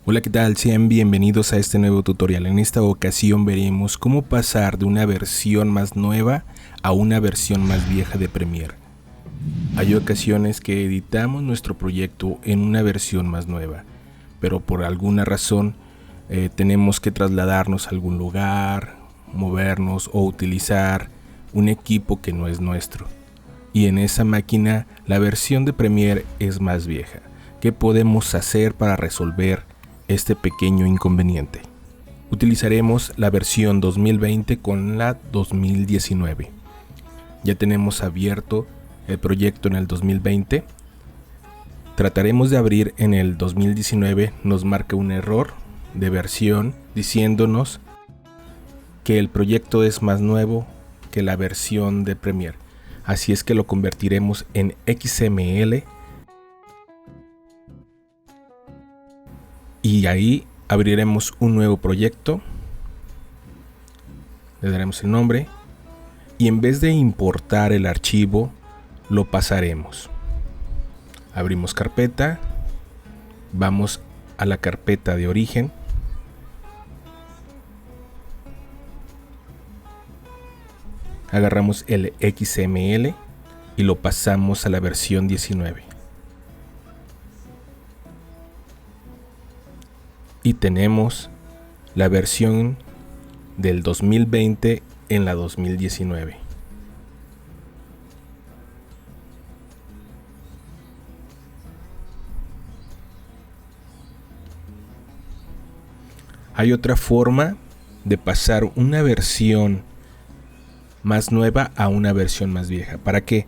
Hola, ¿qué tal? Sean bienvenidos a este nuevo tutorial. En esta ocasión veremos cómo pasar de una versión más nueva a una versión más vieja de Premiere. Hay ocasiones que editamos nuestro proyecto en una versión más nueva, pero por alguna razón tenemos que trasladarnos a algún lugar, movernos o utilizar un equipo que no es nuestro. Y en esa máquina la versión de Premiere es más vieja. ¿Qué podemos hacer para resolver este pequeño inconveniente? Utilizaremos la versión 2020 con la 2019. Ya tenemos abierto el proyecto en el 2020. Trataremos de abrir en el 2019. Nos marca un error de versión diciéndonos que el proyecto es más nuevo que la versión de Premiere. Así es que lo convertiremos en XML y ahí abriremos un nuevo proyecto, le daremos el nombre y en vez de importar el archivo lo pasaremos. Abrimos carpeta, vamos a la carpeta de origen, agarramos el XML y lo pasamos a la versión 19. Y tenemos la versión del 2020 en la 2019. Hay otra forma de pasar una versión más nueva a una versión más vieja. ¿Para qué?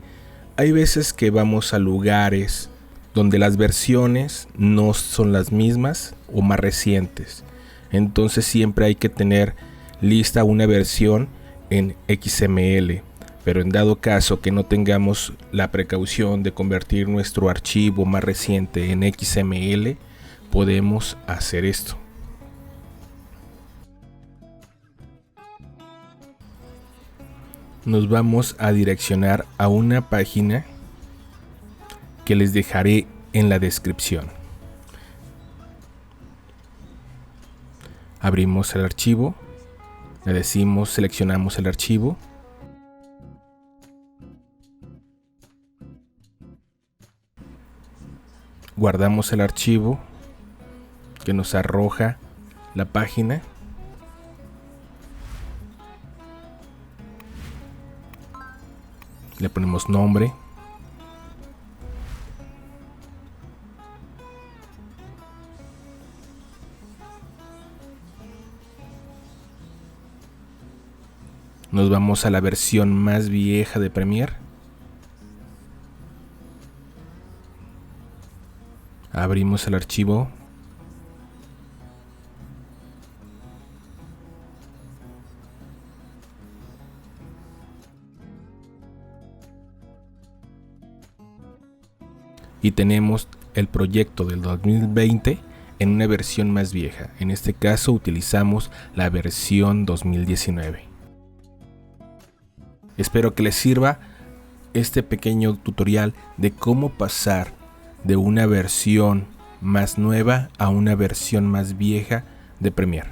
Hay veces que vamos a lugares donde las versiones no son las mismas o más recientes. Entonces siempre hay que tener lista una versión en XML. Pero en dado caso que no tengamos la precaución de convertir nuestro archivo más reciente en XML, podemos hacer esto. Nos vamos a direccionar a una página que les dejaré en la descripción. Abrimos el archivo, le decimos, seleccionamos el archivo, guardamos el archivo que nos arroja la página. Le ponemos nombre. Nos vamos a la versión más vieja de Premiere. Abrimos el archivo. Y tenemos el proyecto del 2020 en una versión más vieja. En este caso utilizamos la versión 2019. Espero que les sirva este pequeño tutorial de cómo pasar de una versión más nueva a una versión más vieja de Premiere.